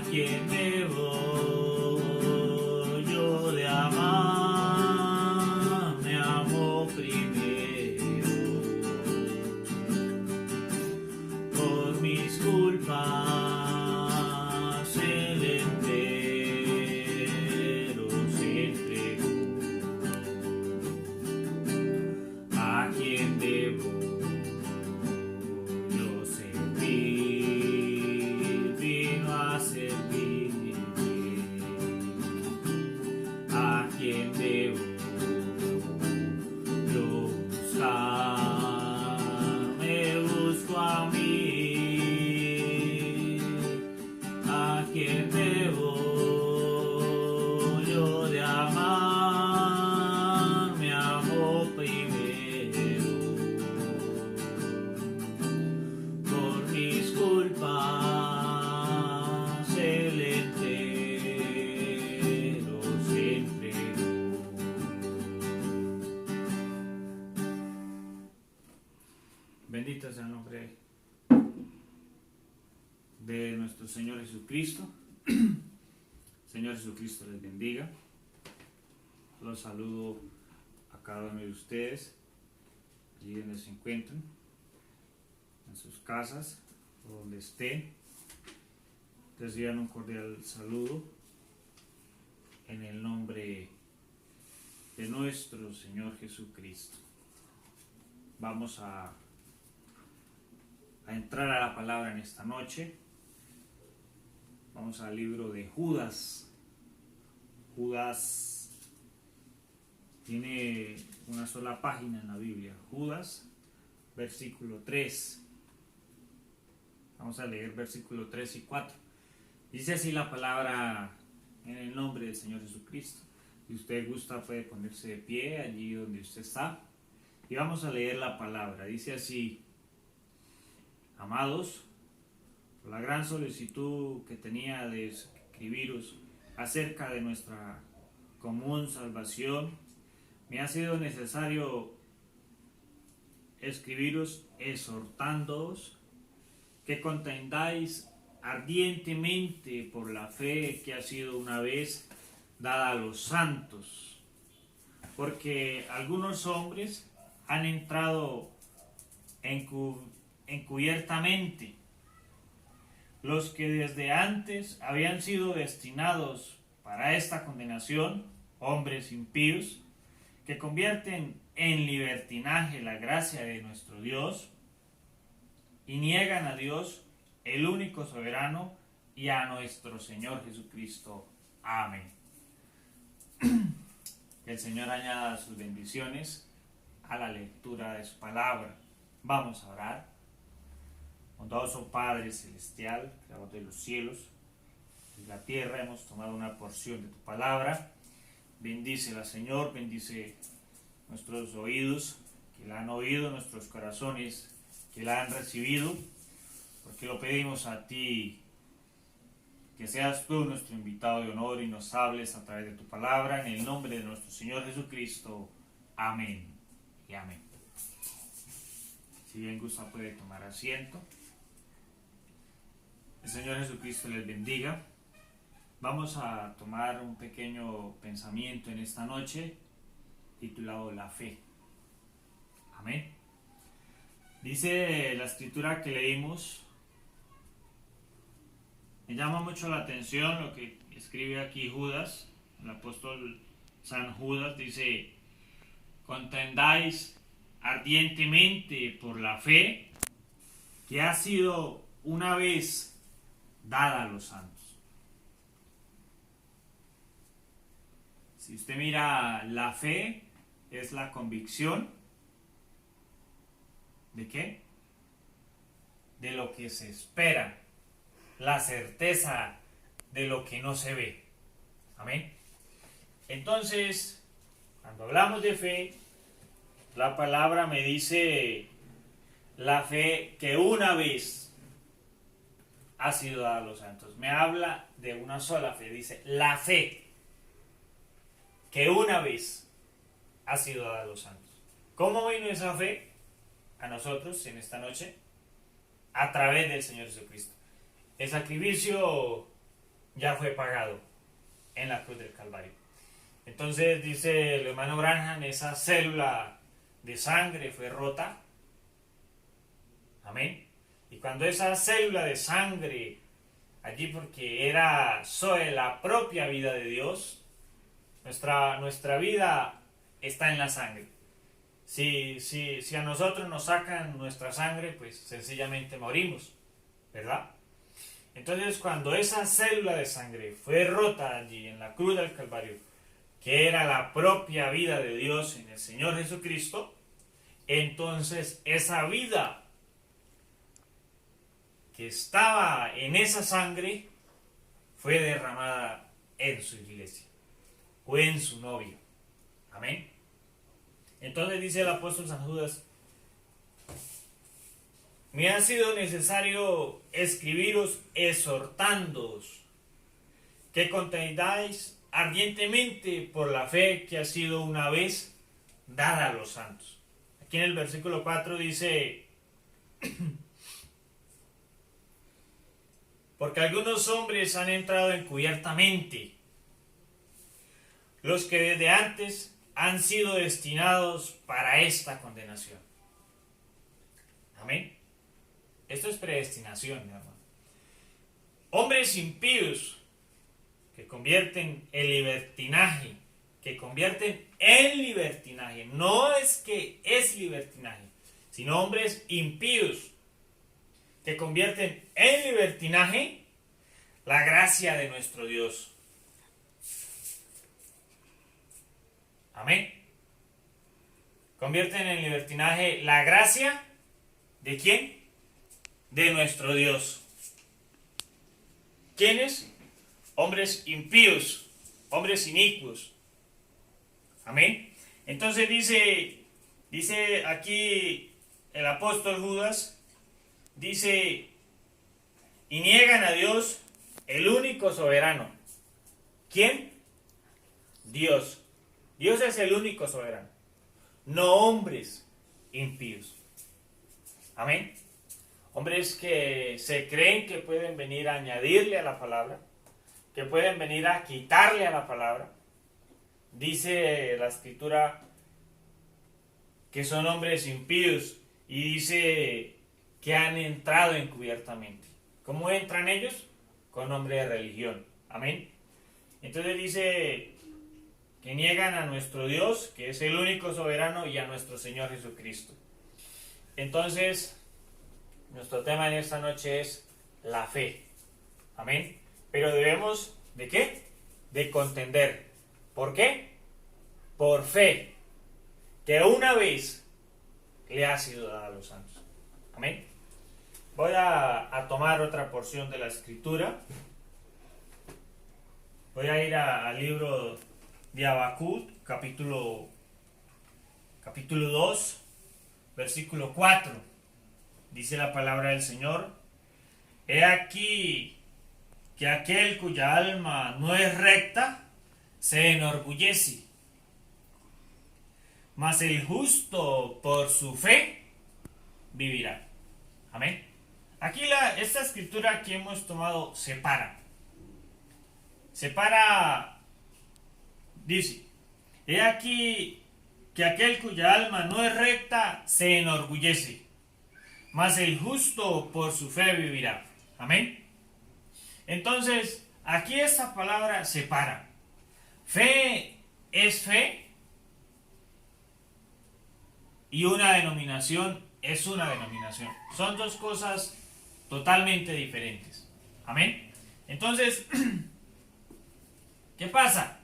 quién debo yo de amar? Me amó primero. Por mis culpas el entero se entregó. ¿A quién debo yo servir? Vino a servirme. ¿A quién debo yo buscar? Me busco a mí. ¿A quién debo yo de amar? Me amó primero. Por mis culpas el entero se entregó. Bendito sea el nombre de nuestro Señor Jesucristo. Señor Jesucristo les bendiga. Los saludo a cada uno de ustedes, allí donde se encuentren, en sus casas o donde estén. Reciban un cordial saludo en el nombre de nuestro Señor Jesucristo. Vamos a entrar a la palabra en esta noche. Vamos al libro de Judas. Judas tiene una sola página en la Biblia. Judas, versículo 3. Vamos a leer versículo 3 y 4. Dice así la palabra en el nombre del Señor Jesucristo. Si usted gusta puede ponerse de pie allí donde usted está. Y vamos a leer la palabra. Dice así: amados, por la gran solicitud que tenía de escribiros acerca de nuestra común salvación, me ha sido necesario escribiros exhortándoos que contendáis ardientemente por la fe que ha sido una vez dada a los santos, porque algunos hombres han entrado encubiertamente, los que desde antes habían sido destinados para esta condenación, hombres impíos, que convierten en libertinaje la gracia de nuestro Dios y niegan a Dios, el único soberano, y a nuestro Señor Jesucristo. Amén. Que el Señor añada sus bendiciones a la lectura de su palabra. Vamos a orar. Bondadoso Padre Celestial, Creador de los cielos y la tierra, hemos tomado una porción de tu palabra. Bendícela, Señor, bendice nuestros oídos, que la han oído, nuestros corazones, que la han recibido, porque lo pedimos a ti, que seas tú nuestro invitado de honor y nos hables a través de tu palabra, en el nombre de nuestro Señor Jesucristo. Amén y amén. Si bien gusta puede tomar asiento. El Señor Jesucristo les bendiga. Vamos a tomar un pequeño pensamiento en esta noche titulado La fe. Amén. Dice la escritura que leímos, me llama mucho la atención lo que escribe aquí Judas, el apóstol San Judas, dice: contendáis ardientemente por la fe que ha sido una vez dada a los santos. Si usted mira, la fe es la convicción ¿de qué? De lo que se espera, la certeza de lo que no se ve. Amén. Entonces, cuando hablamos de fe, la palabra me dice la fe que una vez ha sido dada a los santos. Me habla de una sola fe, dice la fe que una vez ha sido dada a los santos. ¿Cómo vino esa fe a nosotros en esta noche? A través del Señor Jesucristo. El sacrificio ya fue pagado en la cruz del Calvario. Entonces dice el hermano Branham, esa célula de sangre fue rota. Amén. Y cuando esa célula de sangre, allí porque era sobre la propia vida de Dios, nuestra vida está en la sangre. Si a nosotros nos sacan nuestra sangre, pues sencillamente morimos, ¿verdad? Entonces cuando esa célula de sangre fue rota allí en la cruz del Calvario, que era la propia vida de Dios en el Señor Jesucristo, entonces esa vida que estaba en esa sangre fue derramada en su iglesia o en su novio. Amén. Entonces dice el apóstol San Judas: me ha sido necesario escribiros exhortándoos que contendáis ardientemente por la fe que ha sido una vez dada a los santos. Aquí en el versículo 4 dice: porque algunos hombres han entrado encubiertamente, los que desde antes han sido destinados para esta condenación. Amén. Esto es predestinación, mi hermano. Hombres impíos que convierten el libertinaje, no es que es libertinaje, sino hombres impíos que convierten en libertinaje la gracia de nuestro Dios. Amén. Convierten en libertinaje la gracia ¿de quién? De nuestro Dios. ¿Quiénes? Hombres impíos, hombres inicuos. Amén. Entonces dice aquí el apóstol Judas, dice: y niegan a Dios, el único soberano. ¿Quién? Dios. Dios es el único soberano, no hombres impíos. Amén. Hombres que se creen que pueden venir a añadirle a la palabra, que pueden venir a quitarle a la palabra. Dice la escritura que son hombres impíos y dice que han entrado encubiertamente. ¿Cómo entran ellos? Con nombre de religión. Amén. Entonces dice que niegan a nuestro Dios, que es el único soberano, y a nuestro Señor Jesucristo. Entonces, nuestro tema en esta noche es la fe. Amén. Pero debemos, ¿de qué? De contender. ¿Por qué? Por fe, que una vez le ha sido dada a los santos. Amén. Voy a tomar otra porción de la escritura. Voy a ir al libro de Habacuc, capítulo 2, versículo 4. Dice la palabra del Señor: he aquí que aquel cuya alma no es recta se enorgullece, mas el justo por su fe vivirá. Amén. Aquí esta escritura que hemos tomado separa, dice: he aquí que aquel cuya alma no es recta se enorgullece, mas el justo por su fe vivirá. Amén. Entonces, aquí esta palabra separa. Fe es fe y una denominación es una denominación. Son dos cosas totalmente diferentes. Amén. Entonces, ¿qué pasa?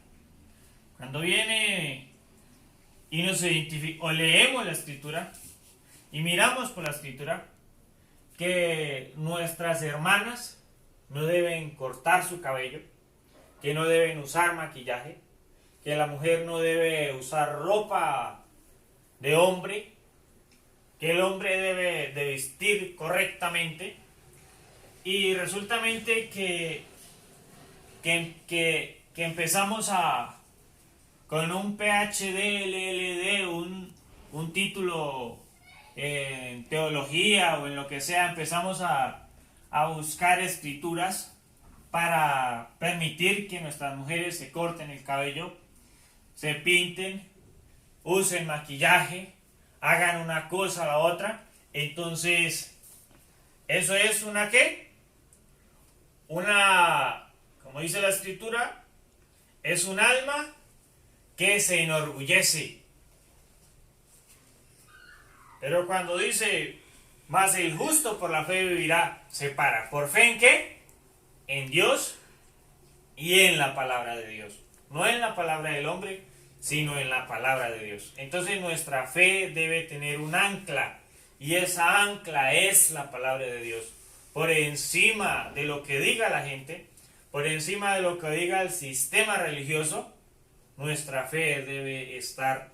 Cuando viene y nos identifica, o leemos la escritura y miramos por la escritura que nuestras hermanas no deben cortar su cabello, que no deben usar maquillaje, que la mujer no debe usar ropa de hombre, que el hombre debe de vestir correctamente, y resultamente que empezamos con un PhD, LLD, un título en teología o en lo que sea, empezamos a buscar escrituras para permitir que nuestras mujeres se corten el cabello, se pinten, usen maquillaje, hagan una cosa a la otra. Entonces, eso es una ¿qué? Una, como dice la escritura, es un alma que se enorgullece. Pero cuando dice, mas el justo por la fe vivirá, se para. ¿Por fe en qué? En Dios y en la palabra de Dios. No en la palabra del hombre, sino en la palabra de Dios. Entonces nuestra fe debe tener un ancla, y esa ancla es la palabra de Dios. Por encima de lo que diga la gente, por encima de lo que diga el sistema religioso, nuestra fe debe estar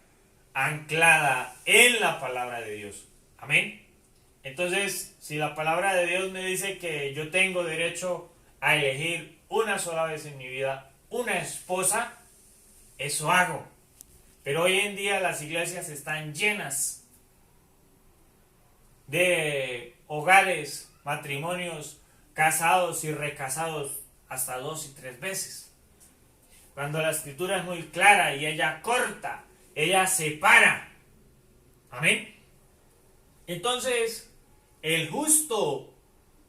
anclada en la palabra de Dios. Amén. Entonces, si la palabra de Dios me dice que yo tengo derecho a elegir una sola vez en mi vida una esposa, eso hago. Pero hoy en día las iglesias están llenas de hogares, matrimonios, casados y recasados hasta 2 y 3 veces. Cuando la escritura es muy clara y ella corta, ella separa. Amén. Entonces, el justo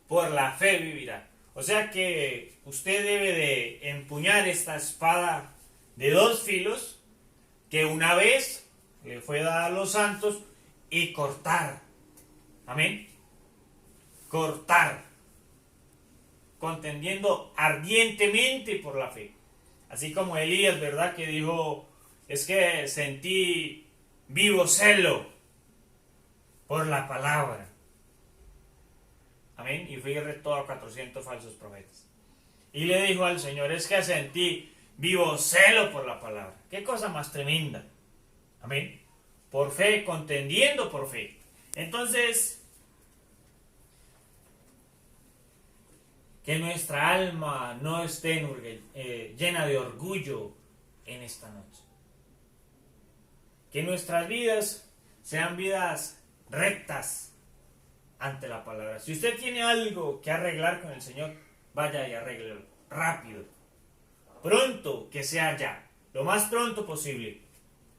por la fe vivirá. O sea que usted debe de empuñar esta espada de 2 filos que una vez le fue dada a los santos y cortar. Amén. Cortar. Contendiendo ardientemente por la fe. Así como Elías, ¿verdad? Que dijo, es que sentí vivo celo por la palabra. Amén. Y fue y retó a 400 falsos profetas. Y le dijo al Señor, es que sentí vivo celo por la palabra. Qué cosa más tremenda. Amén. Por fe, contendiendo por fe. Entonces, que nuestra alma no esté llena de orgullo en esta noche. Que nuestras vidas sean vidas rectas ante la palabra. Si usted tiene algo que arreglar con el Señor, vaya y arréglelo rápido. Pronto, que sea ya. Lo más pronto posible.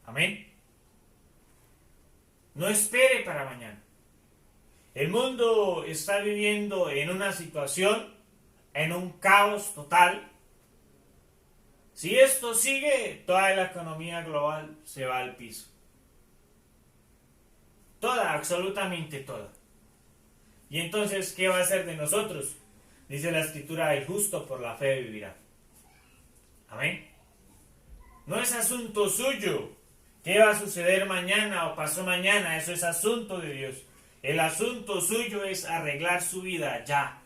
Amén. No espere para mañana. El mundo está viviendo en una situación, en un caos total. Si esto sigue, toda la economía global se va al piso. Toda, absolutamente toda. Y entonces, ¿qué va a hacer de nosotros? Dice la escritura, el justo por la fe vivirá. Amén. No es asunto suyo qué va a suceder mañana o pasó mañana, eso es asunto de Dios. El asunto suyo es arreglar su vida ya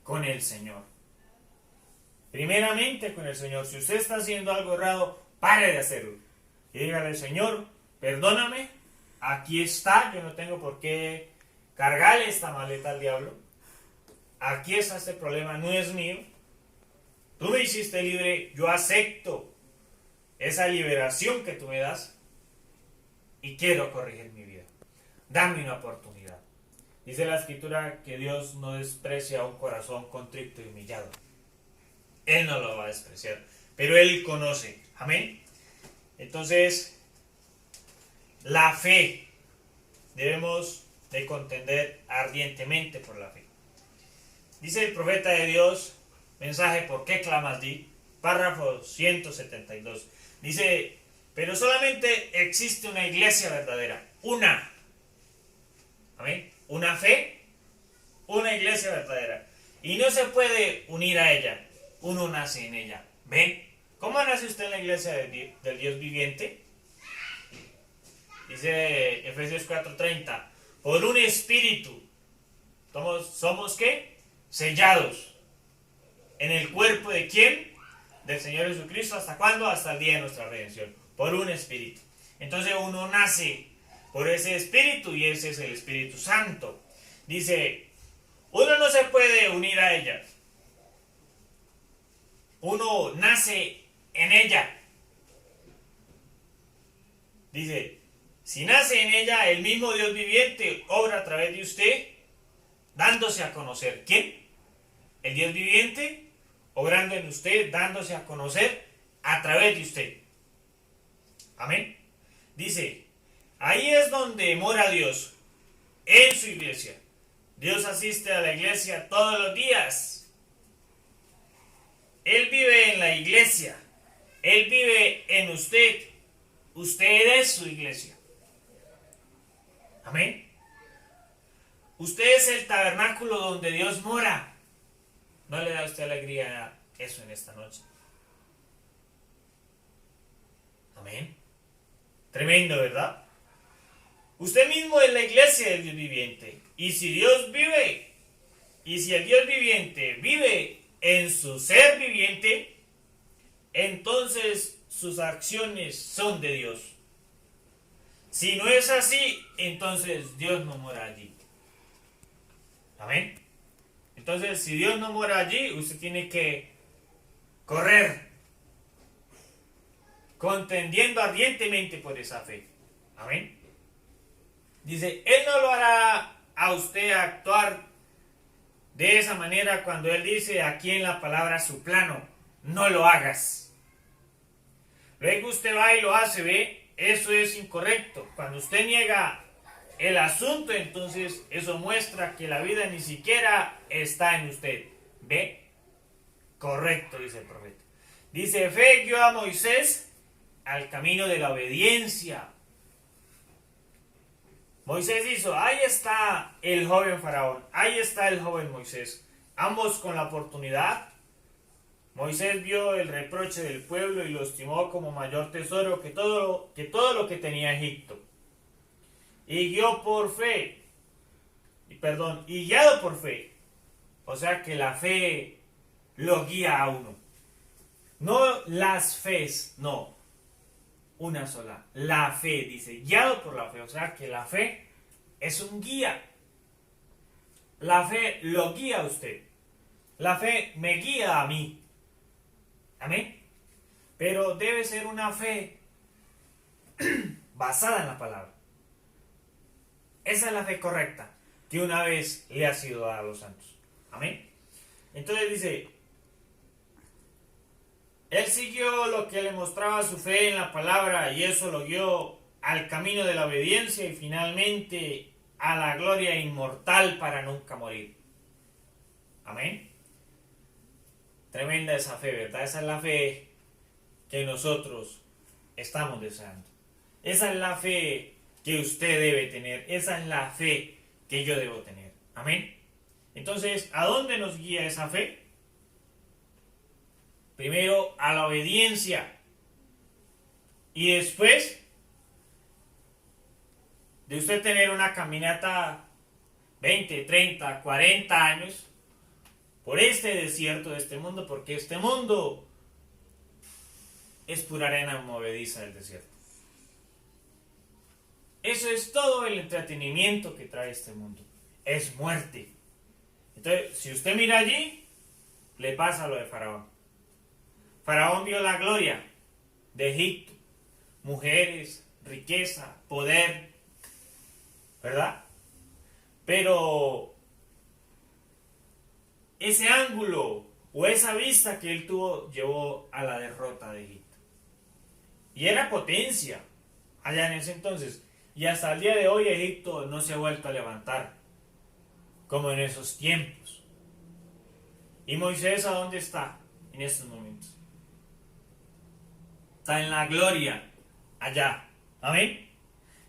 con el Señor. Primeramente con el Señor. Si usted está haciendo algo errado, pare de hacerlo. Y dígale, Señor, perdóname, aquí está, yo no tengo por qué cargarle esta maleta al diablo. Aquí está este problema, no es mío. Tú me hiciste libre, yo acepto esa liberación que tú me das y quiero corregir mi vida. Dame una oportunidad. Dice la escritura que Dios no desprecia un corazón contrito y humillado. Él no lo va a despreciar, pero Él conoce. Amén. Entonces, la fe. Debemos de contender ardientemente por la fe. Dice el profeta de Dios, mensaje ¿por qué clamas di? Párrafo 172. Dice, pero solamente existe una iglesia verdadera. Una. Amén. Una fe, una iglesia verdadera. Y no se puede unir a ella. Uno nace en ella. ¿Ven? ¿Cómo nace usted en la iglesia del Dios viviente? Dice Efesios 4:30. Por un espíritu. ¿Somos qué? Sellados. ¿En el cuerpo de quién? Del Señor Jesucristo. ¿Hasta cuándo? Hasta el día de nuestra redención. Por un espíritu. Entonces uno nace por ese espíritu y ese es el Espíritu Santo. Dice, uno no se puede unir a ella. Uno nace en ella. Dice, si nace en ella, el mismo Dios viviente obra a través de usted, dándose a conocer. ¿Quién? el Dios viviente, obrando en usted, dándose a conocer a través de usted. Amén. Dice, ahí es donde mora Dios, en su iglesia. Dios asiste a la iglesia todos los días. Él vive en la iglesia. Él vive en usted. Usted es su iglesia. Amén. Usted es el tabernáculo donde Dios mora. ¿No le da a usted alegría eso en esta noche? Amén. Tremendo, ¿verdad? Usted mismo es la iglesia del Dios viviente. Y si Dios vive, y si el Dios viviente vive en su ser viviente, entonces sus acciones son de Dios. Si no es así, entonces Dios no mora allí. Amén. Entonces, si Dios no mora allí, usted tiene que correr, contendiendo ardientemente por esa fe. Amén. Dice, Él no lo hará a usted actuar de esa manera cuando Él dice aquí en la palabra su plano, no lo hagas. Luego usted va y lo hace, ¿ve? Eso es incorrecto. Cuando usted niega el asunto, entonces eso muestra que la vida ni siquiera está en usted. ¿Ve? Correcto, dice el profeta. Dice, fe guió a Moisés al camino de la obediencia. Moisés hizo, ahí está el joven Faraón, ahí está el joven Moisés. Ambos con la oportunidad. Moisés vio el reproche del pueblo y lo estimó como mayor tesoro que todo lo que tenía Egipto. Y guiado por fe. O sea que la fe lo guía a uno. No las fes, no. Una sola. La fe, dice, guiado por la fe. O sea que la fe es un guía. La fe lo guía a usted. La fe me guía a mí. Amén. Pero debe ser una fe basada en la palabra. Esa es la fe correcta que una vez le ha sido dada a los santos. Amén. Entonces dice, él siguió lo que le mostraba su fe en la palabra y eso lo guió al camino de la obediencia y finalmente a la gloria inmortal para nunca morir. Amén. Tremenda esa fe, ¿verdad? Esa es la fe que nosotros estamos deseando. Esa es la fe que usted debe tener. Esa es la fe que yo debo tener. Amén. Entonces, ¿a dónde nos guía esa fe? Primero a la obediencia. Y después de usted tener una caminata 20, 30, 40 años por este desierto de este mundo, porque este mundo es pura arena movediza del desierto. Eso es todo el entretenimiento que trae este mundo. Es muerte. Entonces, si usted mira allí, le pasa lo de Faraón. Faraón vio la gloria de Egipto. Mujeres, riqueza, poder. ¿Verdad? Pero ese ángulo o esa vista que él tuvo llevó a la derrota de Egipto. Y era potencia allá en ese entonces. Y hasta el día de hoy Egipto no se ha vuelto a levantar como en esos tiempos. ¿Y Moisés a dónde está en estos momentos? Está en la gloria allá. Amén.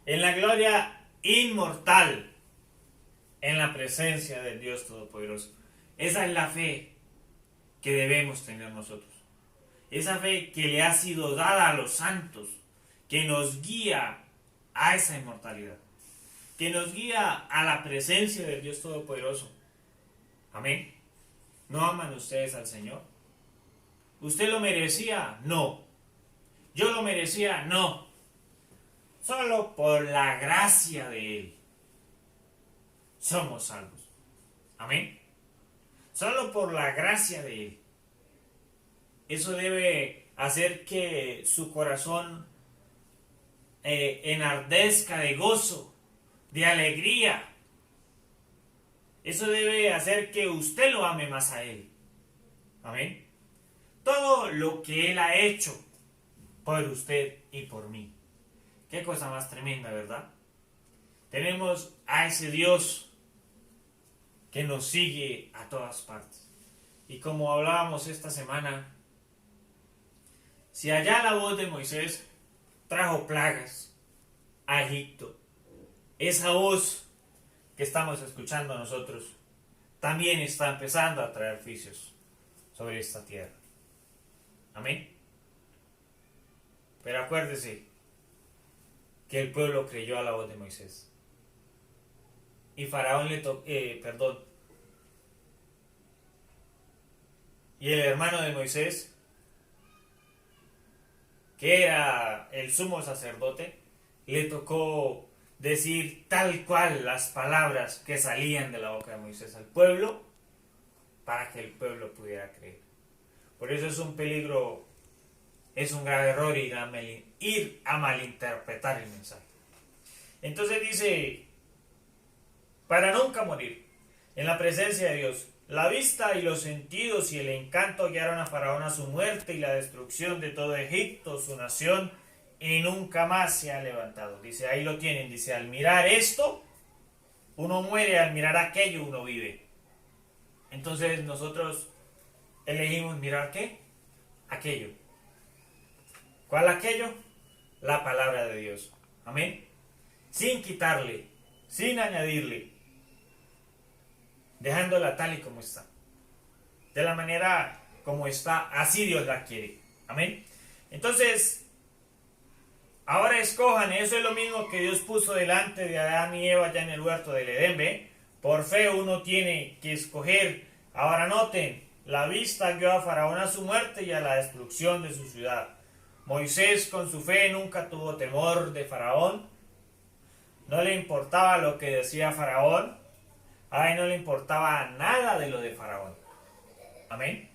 En la gloria inmortal. En la presencia del Dios Todopoderoso. Esa es la fe que debemos tener nosotros. Esa fe que le ha sido dada a los santos. Que nos guía a esa inmortalidad. Que nos guía a la presencia del Dios Todopoderoso. Amén. ¿No aman ustedes al Señor? ¿Usted lo merecía? No. ¿Yo lo merecía? No. Solo por la gracia de Él somos salvos. Amén. Solo por la gracia de Él. Eso debe hacer que su corazón enardezca de gozo, de alegría. Eso debe hacer que usted lo ame más a Él. Amén. Todo lo que Él ha hecho por usted y por mí. Qué cosa más tremenda, ¿verdad? Tenemos a ese Dios que nos sigue a todas partes. Y como hablábamos esta semana, si allá la voz de Moisés trajo plagas a Egipto, esa voz que estamos escuchando nosotros también está empezando a traer juicios sobre esta tierra. Amén. Pero acuérdese que el pueblo creyó a la voz de Moisés. Y Faraón y el hermano de Moisés, que era el sumo sacerdote, le tocó decir tal cual las palabras que salían de la boca de Moisés al pueblo, para que el pueblo pudiera creer. Por eso es un peligro, es un grave error ir a malinterpretar el mensaje. Entonces dice, para nunca morir en la presencia de Dios, la vista y los sentidos y el encanto guiaron a Faraón a su muerte y la destrucción de todo Egipto, su nación, y nunca más se ha levantado. Dice, ahí lo tienen, dice, al mirar esto, uno muere, al mirar aquello, uno vive. Entonces nosotros elegimos mirar ¿qué? Aquello. ¿Cuál aquello? La palabra de Dios. Amén. Sin quitarle, sin añadirle, dejándola tal y como está. De la manera como está, así Dios la quiere. Amén. Entonces, ahora escojan, eso es lo mismo que Dios puso delante de Adán y Eva ya en el huerto del Edén, ¿ve? Por fe uno tiene que escoger. Ahora noten, la vista guió a Faraón a su muerte y a la destrucción de su ciudad. Moisés con su fe nunca tuvo temor de Faraón. No le importaba lo que decía Faraón. A él no le importaba nada de lo de Faraón. Amén.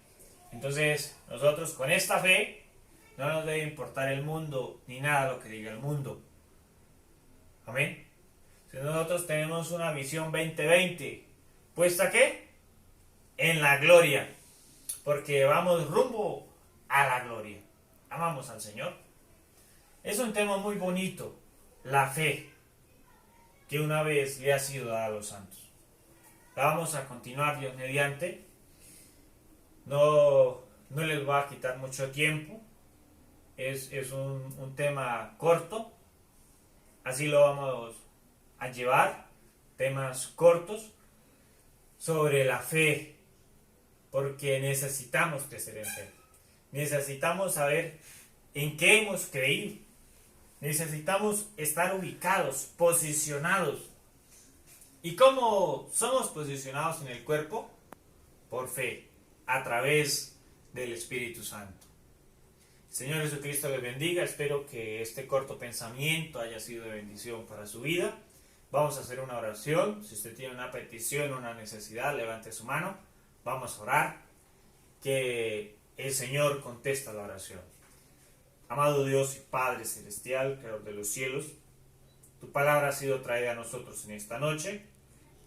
Entonces, nosotros con esta fe no nos debe importar el mundo ni nada lo que diga el mundo. Amén. Si nosotros tenemos una visión 2020, ¿puesta qué? En la gloria. Porque vamos rumbo a la gloria. Amamos al Señor. Es un tema muy bonito, la fe, que una vez le ha sido dada a los santos. La vamos a continuar, Dios mediante. No les va a quitar mucho tiempo. Es un tema corto. Así lo vamos a llevar. Temas cortos sobre la fe. Porque necesitamos crecer en fe. Necesitamos saber en qué hemos creído. Necesitamos estar ubicados, posicionados. ¿Y cómo somos posicionados en el cuerpo? Por fe, a través del Espíritu Santo. Señor Jesucristo les bendiga. Espero que este corto pensamiento haya sido de bendición para su vida. Vamos a hacer una oración. Si usted tiene una petición, una necesidad, levante su mano. Vamos a orar. Que el Señor contesta la oración. Amado Dios y Padre Celestial, Creador de los cielos, tu palabra ha sido traída a nosotros en esta noche.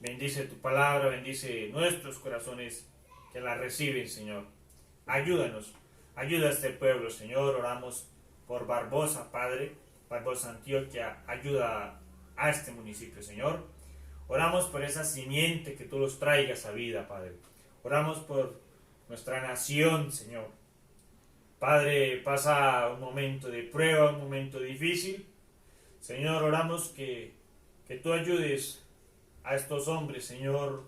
Bendice tu palabra, bendice nuestros corazones que la reciben, Señor. Ayúdanos, ayuda a este pueblo, Señor. Oramos por Barbosa, Padre, Barbosa, Antioquia. Ayuda a este municipio, Señor. Oramos por esa simiente que tú los traigas a vida, Padre. Oramos por nuestra nación, Señor. Padre, pasa un momento de prueba, un momento difícil. Señor, oramos que tú ayudes a estos hombres, Señor,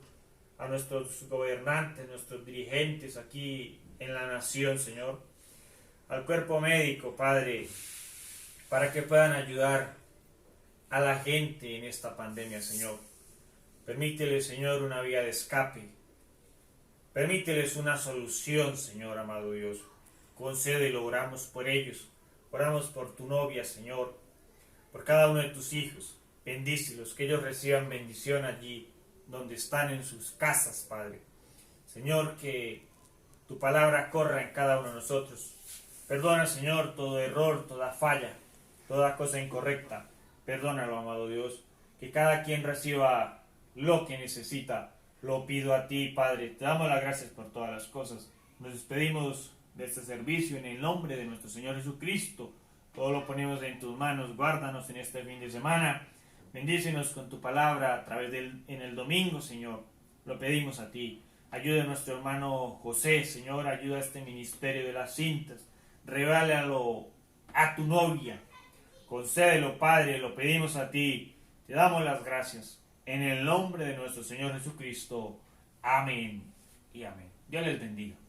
a nuestros gobernantes, nuestros dirigentes aquí en la nación, Señor, al cuerpo médico, Padre, para que puedan ayudar a la gente en esta pandemia, Señor. Permítele, Señor, una vía de escape. Permíteles una solución, Señor, amado Dios. Concédelo, oramos por ellos. Oramos por tu novia, Señor, por cada uno de tus hijos. Bendícelos, que ellos reciban bendición allí donde están en sus casas, Padre. Señor, que tu palabra corra en cada uno de nosotros. Perdona, Señor, todo error, toda falla, toda cosa incorrecta. Perdónalo, amado Dios. Que cada quien reciba lo que necesita lo pido a ti, Padre. Te damos las gracias por todas las cosas. Nos despedimos de este servicio en el nombre de nuestro Señor Jesucristo. Todo lo ponemos en tus manos. Guárdanos en este fin de semana. Bendícenos con tu palabra a través en el domingo, Señor. Lo pedimos a ti. Ayuda a nuestro hermano José, Señor. Ayuda a este ministerio de las cintas. Revélalo a tu novia. Concédelo, Padre. Lo pedimos a ti. Te damos las gracias. En el nombre de nuestro Señor Jesucristo. Amén y amén. Dios les bendiga.